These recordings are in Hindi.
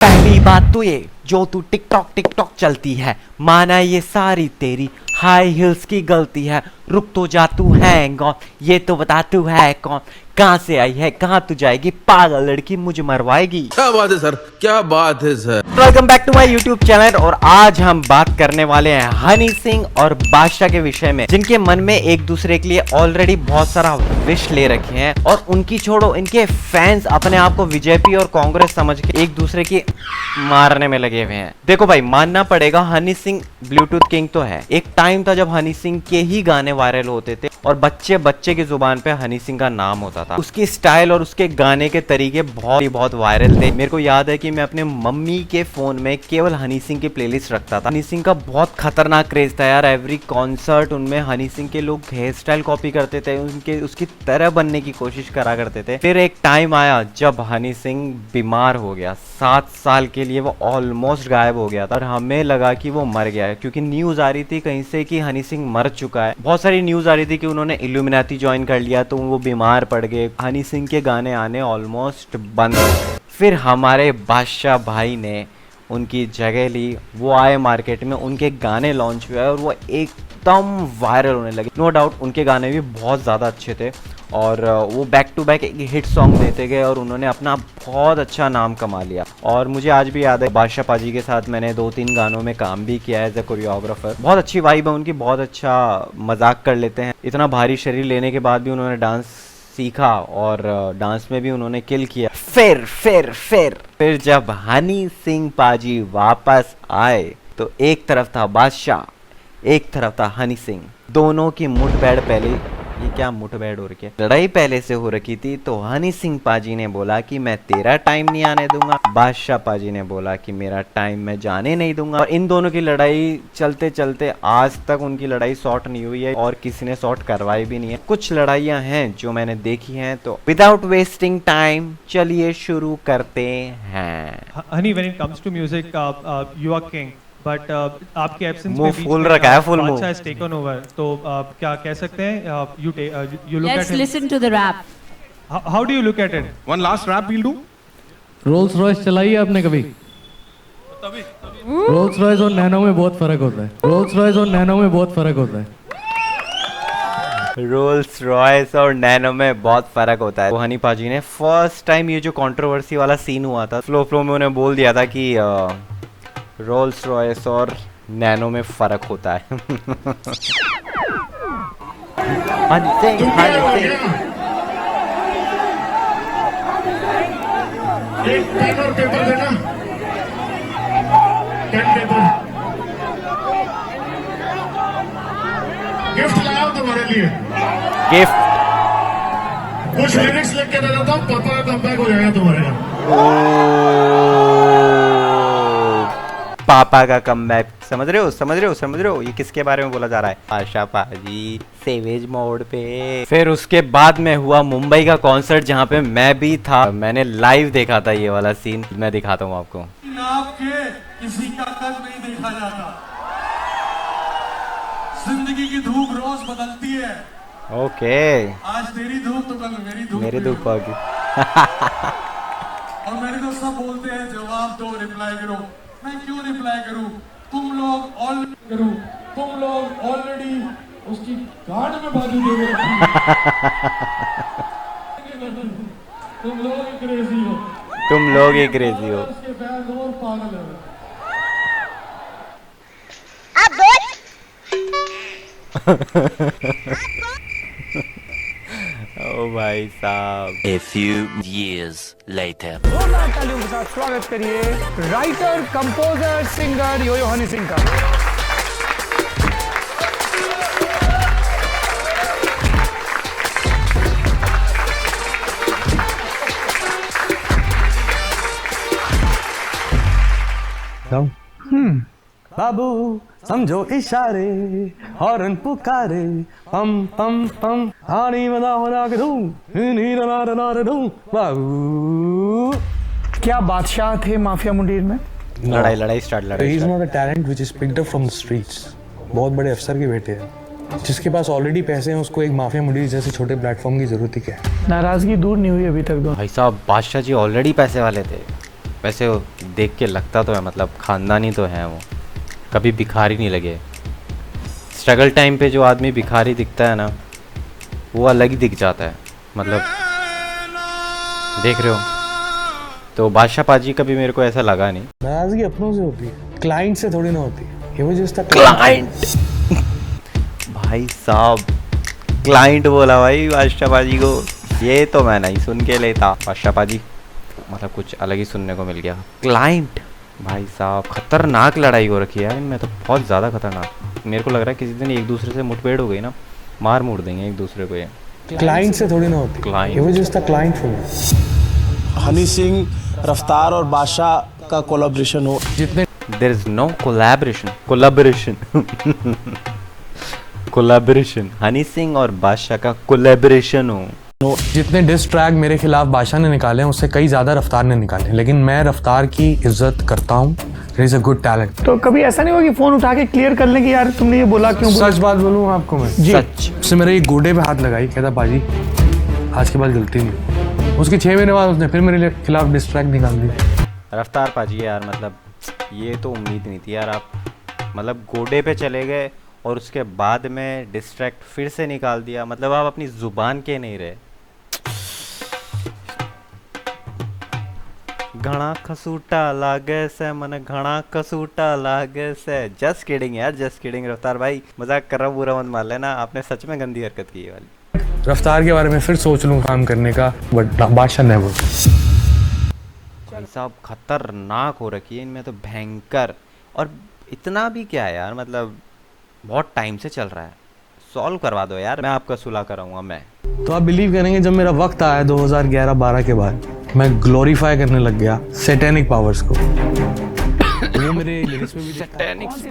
पहली बात तो ये जो तू टिकटॉक चलती है, माना ये सारी तेरी हाई हील्स की गलती है। रुक तो जा, तू है कौन, ये तो बता तू है कौन, कहाँ से आई है, कहाँ तू जाएगी, पागल लड़की मुझे मरवाएगी। क्या बात है सर, क्या बात है sir. Welcome back to my YouTube channel. और आज हम बात करने वाले हैं हनी सिंह और बादशाह के विषय में, जिनके मन में एक दूसरे के लिए ऑलरेडी बहुत सारा विश ले रखे हैं और उनकी छोड़ो इनके फैंस अपने आप को बीजेपी और कांग्रेस समझ के एक दूसरे की मारने में लगे हुए हैं। देखो भाई, मानना पड़ेगा हनी सिंह ब्लूटूथ किंग तो है। एक टाइम था जब हनी सिंह के ही गाने वायरल होते थे और बच्चे बच्चे की जुबान पे हनी सिंह का नाम होता था। उसकी स्टाइल और उसके गाने के तरीके बहुत वायरल थे। मेरे को याद है कि मैं अपने मम्मी के फोन में केवल हनी सिंह की प्लेलिस्ट रखता था। हनी सिंह का बहुत खतरनाक क्रेज था यार। एवरी कॉन्सर्ट उनमें हनी सिंह के लोग हेयर स्टाइल कॉपी करते थे, उनके उसकी तरह बनने की कोशिश करा करते थे। फिर एक टाइम आया जब हनी सिंह बीमार हो गया। 7 साल के लिए वो ऑलमोस्ट गायब हो गया था और हमें लगा कि वो मर गया है, क्योंकि न्यूज आ रही थी कहीं से कि हनी सिंह मर चुका है। बहुत सारी न्यूज आ रही थी कि उन्होंने इल्यूमिनाती ज्वाइन कर लिया, तो वो बीमार पड़ गए। हनी सिंह के गाने आने ऑलमोस्ट बंद हो गए। फिर हमारे बादशाह भाई ने उनकी जगह ली। वो आए मार्केट में, उनके गाने लॉन्च हुए और वो एकदम वायरल होने लगे। नो डाउट उनके गाने भी बहुत ज़्यादा अच्छे थे और वो बैक टू बैक एक हिट सॉन्ग देते गए और उन्होंने अपना बहुत अच्छा नाम कमा लिया। और मुझे आज भी याद है, बादशाह पाजी के साथ मैंने 2-3 गानों में काम भी किया है एज ए कोरियोग्राफर। बहुत अच्छी वाइब है उनकी, बहुत अच्छा मजाक कर लेते हैं। इतना भारी शरीर लेने के बाद भी उन्होंने डांस सीखा और डांस में भी उन्होंने किल किया। फिर जब हनी सिंह पाजी वापस आए तो एक तरफ था बादशाह, एक तरफ था हनी सिंह। दोनों की मुठभेड़ पहले, ये क्या मुठभेड़ हो रखी है, लड़ाई पहले से हो रखी थी। तो हनी सिंह पाजी ने बोला कि मैं तेरा टाइम नहीं आने दूंगा, बादशाह पाजी ने बोला कि मेरा टाइम मैं जाने नहीं दूंगा। और इन दोनों की लड़ाई चलते चलते आज तक उनकी लड़ाई सॉर्ट नहीं हुई है और किसी ने सॉर्ट करवाई भी नहीं है। कुछ लड़ाइयां हैं जो मैंने देखी हैं, तो विदाउट वेस्टिंग टाइम चलिए शुरू करते हैं। Honey, when it comes to music, you are king. But आपके एब्सेंस मुंह फूल रखा है, फुल मुंह। अच्छा has taken over, तो क्या कह सकते हैं, you look Let's at him. listen to the rap. How do you look at it? One last rap we'll do. Rolls Royce चलाई है आपने कभी? रोल्स रॉयस और नैनो में बहुत फर्क होता है। रोल्स रॉयस और नैनो में बहुत फर्क होता है। रोल्स रॉयस और नैनो में बहुत फर्क होता है। तो हनी पाजी ने फर्स्ट टाइम ये जो कंट्रोवर्सी वाला सीन हुआ था, फ्लो में उन्हें बोल दिया था कि रोल्स रॉयस और नैनो में फर्क होता है। हनी सिंह एक पेन और पेपर देना, पेन पेपर गिफ्ट लाया हूं तुम्हारे लिए। गिफ्ट कुछ लिरिक्स लिख के दे देता हूँ, पापा का कमबैक हो जाएगा तुम्हारे यहाँ। पापा का कमबैक। समझ रहे हो ये किसके बारे में बोला जा रहा है? बादशाह पाजी सेवेज मोड पे। फिर उसके बाद में हुआ मुंबई का कॉन्सर्ट, जहाँ पे मैं भी था। मैंने लाइव देखा था ये वाला सीन, मैं दिखाता हूँ आपको। नाप के किसी का कद नहीं देखा जाता। जिंदगी की धूप रोज बदलती है। ओके, आज तेरी धूप तो कल मेरी धूप होगी। और मेरे दोस्त सब बोलते हैं जवाब दो, रिप्लाई करो। मैं क्यों रिप्लाई करूं? तुम लोग ऑलरेडी उसकी गार्ड में बाजू दे रहे हो। तुम लोग ही क्रेजी हो। उसके फैंस और पागल है। ओ भाई साहब। A few years later. जोरदार तालियों के साथ स्वागत करिए राइटर, कंपोजर, सिंगर यो हनी सिंह का। बाबू समझो इशारे, हॉर्न पुकारे, पम पम पम, हानी बना बना के दूं, नी ना ना ना दूं। बाबू क्या बादशाह थे माफिया मुंडीर में? लड़ाई start. He is not a talent which is picked up from the streets. बहुत बड़े अफसर के बेटे हैं, जिसके पास ऑलरेडी पैसे हैं, उसको एक माफिया मुंडीर जैसे छोटे प्लेटफॉर्म की जरूरत ही क्या है? नाराजगी दूर नहीं हुई अभी तक। दो भाई साहब, बादशाह जी ऑलरेडी पैसे वाले थे। वैसे वो देख के लगता तो है, मतलब ख़ानदानी तो है वो, कभी भिखारी नहीं लगे। स्ट्रगल टाइम पे जो आदमी भिखारी दिखता है ना, वो अलग ही दिख जाता है, मतलब देख रहे हो। तो बादशाह पाजी कभी मेरे को ऐसा लगा नहीं। नाराजगी अपनों से होती है, क्लाइंट से थोड़ी ना होती है। ये वजह से क्लाइंट भाई साहब, क्लाइंट बोला भाई बादशाह पाजी को, ये तो मैं नहीं सुन के लेता। बादशाह पाजी मतलब कुछ अलग ही सुनने को मिल गया। क्लाइंट भाई साहब, खतरनाक लड़ाई हो रखी है यार इनमें तो, बहुत ज़्यादा खतरनाक। मेरे को लग रहा है किसी दिन एक दूसरे से मुठभेड़ हो गई ना, मार मुड़ देंगे एक दूसरे को। ये क्लाइंट से थोड़ी ना होती। Client. ये वजह से client for me. Honey Singh, Raftaar और बादशाह का कोलैबोरेशन हो। जितने there is no collaboration collaboration Honey Singh और बादशाह का कोलैबोरेशन हो। जितने डिस ट्रैक मेरे खिलाफ बादशाह ने निकाले हैं, उससे कई ज़्यादा रफ्तार ने निकाले, लेकिन मैं रफ्तार की इज्जत करता हूँ। It is a good talent. तो कभी ऐसा नहीं हुआ कि फोन उठा के क्लियर कर लें कि यार तुमने ये बोला क्यों? सच बात बोलूँ आपको मैं, जी सच। उससे मेरे एक गोडे पे हाथ लगाई, कहता बाजी आज के बाद गलती नहीं। उसके 6 महीने बाद उसने फिर मेरे खिलाफ डिस ट्रैक निकाल दिया। रफ्तार पाजी यार, मतलब ये तो उम्मीद नहीं थी यार। आप मतलब गोडे पे चले गए और उसके बाद में डिस्ट्रैक्ट फिर से निकाल दिया, मतलब आप अपनी जुबान के नहीं रहे। घना खसूटा लागे से, मन घना खसूटा लागे से। जस्ट किडिंग यार, जस्ट किडिंग रफ्तार भाई, मजाक कर रहा हूँ, बुरा मत मान लेना। आपने सच में गंदी हरकत की है वाली। रफ्तार के बारे में फिर सोच लूँ काम करने का, बट बादशाह नेवर। भाई साहब खतरनाक हो रखी है इनमें तो, भयंकर। और इतना भी क्या है यार, मतलब बहुत टाइम से चल रहा है, सॉल्व करवा दो यार, मैं आपका सुलह कराऊंगा मैं। तो आप बिलीव करेंगे, जब मेरा वक्त आया 2011-12 के बाद, मैं ग्लोरीफाई करने लग गया सैटेनिक पावर्स को। वो मेरे लिरिक्स में भी सैटेनिक्स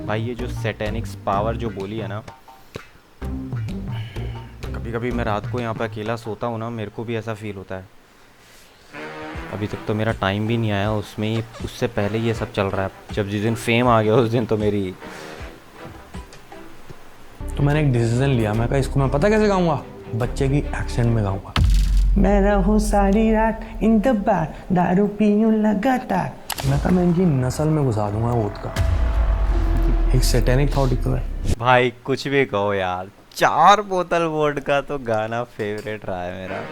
भाई, ये जो सैटेनिक्स पावर जो बोली है ना, कभी कभी मैं रात को यहाँ पे अकेला सोता हूँ ना, मेरे को भी ऐसा फील होता है। अभी तक तो मेरा टाइम भी नहीं आया उसमें ही, उससे पहले ये सब चल रहा है। जब जिस दिन फेम आ गया उस दिन तो मेरी। तो मैंने एक डिसीजन लिया, मैं कहा इसको मैं पता कैसे गाऊंगा, बच्चे की एक्सेंट में गाऊंगा। मैं रहूं सारी रात इन द बार, दारू पीऊं लगातार। मैं कहा मैं इनकी नस्ल में घुसा दूंगा वोट का। एक सैटेनिक थॉट है भाई। कुछ भी कहो यार, 4 बोतल वोडका तो गाना फेवरेट रहा है मेरा।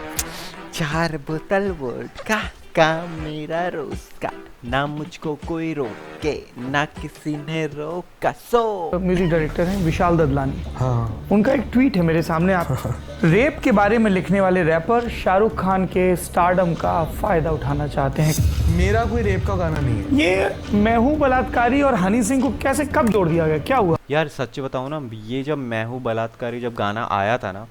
4 बोतल वोडका का मेरा रोज का, ना मुझको कोई रोके ना किसी ने रोका। सो म्यूजिक डायरेक्टर हैं विशाल ददलानी। हाँ। उनका एक ट्वीट है मेरे सामने। आप रेप के बारे में लिखने वाले रैपर शाहरुख खान के स्टारडम का फायदा उठाना चाहते हैं। मेरा कोई रेप का गाना नहीं है। ये मैं हूँ बलात्कारी और हनी सिंह को कैसे कब जोड़ दिया गया, क्या हुआ? यार सच बताऊँ ना, ये जब मैं हूँ बलात्कारी जब गाना आया था ना,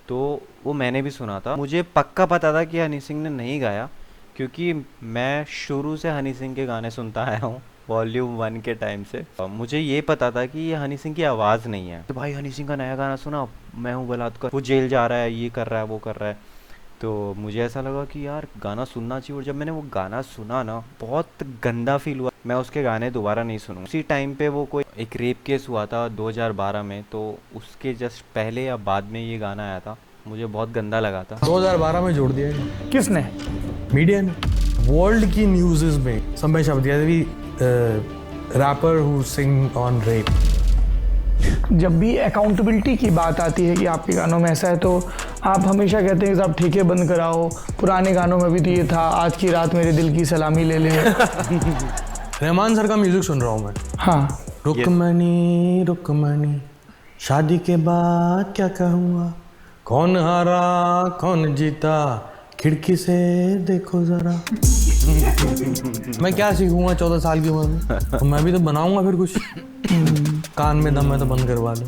तो वो मैंने भी सुना था। मुझे पक्का पता था कि हनी सिंह ने नहीं गाया, क्योंकि मैं शुरू से हनी सिंह के गाने सुनता आया हूँ वॉल्यूम 1 के टाइम से। मुझे ये पता था कि ये हनी सिंह की आवाज़ नहीं है। तो भाई हनी सिंह का नया गाना सुना, मैं हूँ बलात्कार, वो जेल जा रहा है, ये कर रहा है, वो कर रहा है। तो मुझे ऐसा लगा कि यार गाना सुनना चाहिए। और जब मैंने वो गाना सुना ना, बहुत गंदा फील हुआ। मैं उसके गाने दोबारा नहीं सुनूँ। उसी टाइम पे वो कोई एक रेप केस हुआ था 2012 में, तो उसके जस्ट पहले या बाद में ये गाना आया था। मुझे बहुत गंदा लगा था। 2012 में जोड़ दिया किसने? मीडिया ने। वर्ल्ड की न्यूज़ में समय शब्द दिया भी, rapper who sing on rap. जब भी अकाउंटेबिलिटी की बात आती है कि आपके गानों में ऐसा है, तो आप हमेशा कहते हैं कि साहब ठेके बंद कराओ। पुराने गानों में भी तो ये था, आज की रात मेरे दिल की सलामी ले ले। रहमान सर का म्यूजिक सुन रहा हूँ मैं। हाँ। रुकमनी रुकमनी, शादी के बाद क्या कहूँगा, कौन हारा कौन जीता, खिड़की से देखो जरा। मैं क्या सीखूंगा 14 साल की उम्र में, तो मैं भी तो बनाऊंगा फिर कुछ। कान में दम है तो बंद करवा लो।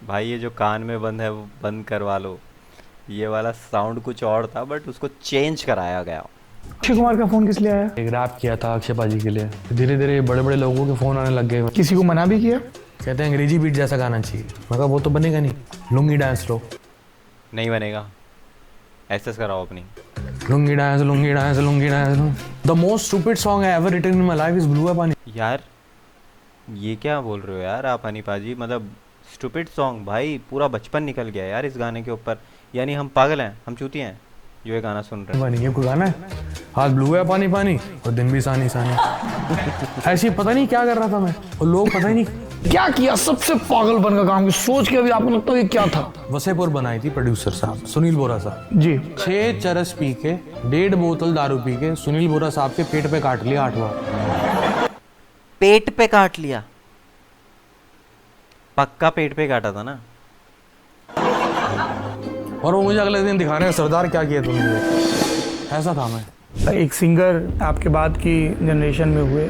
भाई ये जो कान में बंद है वो बंद करवा लो, ये वाला साउंड कुछ और था, बट उसको चेंज कराया गया। अक्षय कुमार का फोन किस लिए आया? एक रैप किया था अक्षय पाजी के लिए। धीरे धीरे बड़े बड़े लोगों के फोन आने लग गए। किसी को मना भी किया? कहते हैं अंग्रेजी बीट जैसा गाना चाहिए। मैं कहा वो तो बनेगा नहीं, लुंगी डांस लो। नहीं बनेगा, ऐसे कराओ अपनी। Lungi dance lungi dance lungi dance. The most stupid song I ever written in my life is blue है पानी। यार ये क्या बोल रहे हो यार आप हनी पाजी, मतलब स्टूपिड सॉन्ग? भाई पूरा बचपन निकल गया यार इस गाने के ऊपर। यानी हम पागल हैं, हम चूतिए हैं? जो ये गाना सुन रहे हैं। पानी ये कोई गाना है? हाथ ब्लू है पानी पानी और दिन भी सानी सानी। ऐसी पता नहीं क्या कर रहा था मैं, और लोग पता ही नहीं क्या किया, सबसे पागलपन का काम सोच के अभी आपको लगता है ये क्या था? वसेपुर बनाई थी प्रोड्यूसर साहब सुनील बोरा साहब जी। 6 चरस पी के 1.5 बोतल दारू पी के सुनील बोरा साहब के पेट पे काट लिया 8 बार। पेट पे काट लिया? पक्का पेट पे काटा था ना? और वो मुझे अगले दिन दिखा रहे हैं सरदार क्या किया तुमने। ऐसा था मैं। एक सिंगर आपके बाद की जनरेशन में हुए,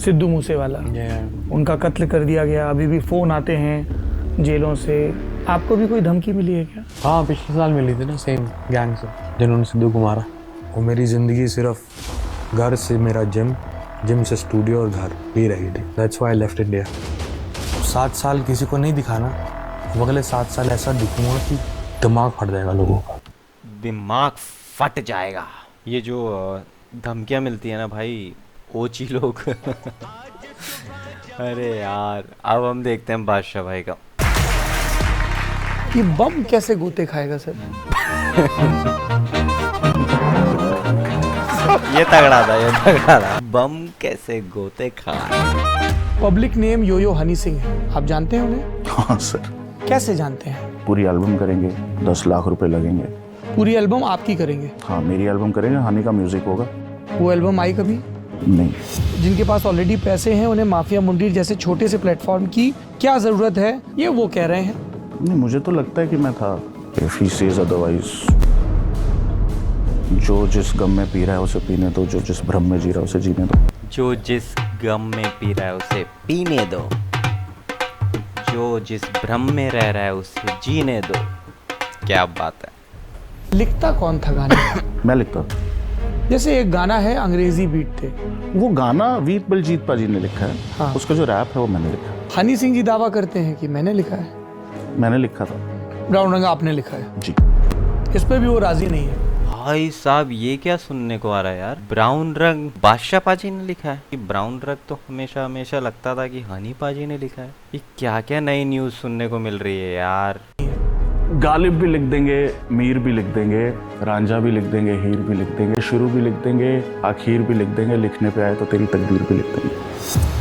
सिद्धू मूसेवाला, उनका कत्ल कर दिया गया। अभी भी फोन आते हैं जेलों से। आपको भी कोई धमकी मिली है क्या? हाँ, पिछले साल मिली थी ना सेम गैंग से जिन्होंने सिद्धू को मारा। वो मेरी जिंदगी सिर्फ घर से मेरा जिम, जिम से स्टूडियो और घर ही रही थी। That's why I left India. 7 साल किसी को नहीं दिखाना, अगले 7 साल ऐसा दिखूंगा कि दिमाग फट जाएगा लोगों का। दिमाग फट जाएगा। ये जो धमकियां मिलती है ना भाई, ओची लोग। अरे यार, अब हम देखते हैं बादशाह भाई का। ये बम कैसे गोते खाएगा सर? ये तगड़ा था, ये तगड़ा था। बम कैसे गोते खा। पब्लिक नेम योयो हनी सिंह है, आप जानते हैं उन्हें? हाँ सर। कैसे जानते हैं? पूरी एल्बम करेंगे, 10 लाख रुपए लगेंगे। पूरी एल्बम आपकी करेंगे? हाँ, मेरी एल्बम करेंगे, हनी का म्यूजिक होगा। वो एल्बम आई कभी? नहीं। जिनके पास ऑलरेडी पैसे हैं उन्हें माफिया मुंडीर जैसे छोटे से प्लेटफॉर्म की क्या जरूरत है, ये वो कह रहे हैं। नहीं, मुझे तो लगता है कि मैं था। If he says otherwise, जो जिस गम में पी रहा है उसे पीने दो, जो जिस भ्रम में जी रहा है उसे जीने दो। जो जिस गम में पी रहा है उसे पीने दो, जो जिस भ्रम में रह रहा है उसे जीने दो। क्या बात है। लिखता कौन था गाने? मैं लिखता था। जैसे एक गाना है अंग्रेजी बीट थे, वो गाना वीत बलजीत पाजी ने लिखा है। हाँ। उसका जो रैप है वो मैंने लिखा है। हनी सिंह जी दावा करते हैं कि मैंने लिखा है। मैंने लिखा था। ब्राउन रंग आपने लिखा है जी। इस पे भी वो राजी नहीं है। भाई साहब, ये क्या सुनने को आ रहा है यार? ब्राउन रंग बादशाह पाजी ने लिखा है? कि ब्राउन रंग तो हमेशा हमेशा लगता था कि हनी पाजी ने लिखा है। ये क्या क्या नई न्यूज़ सुनने को मिल रही है यार। गालिब भी लिख देंगे, मीर भी लिख देंगे, रांझा भी लिख देंगे, हीर भी लिख देंगे, शुरू भी लिख देंगे, आखिर भी लिख देंगे, लिखने पे आए तो तेरी तकदीर भी लिख देंगे।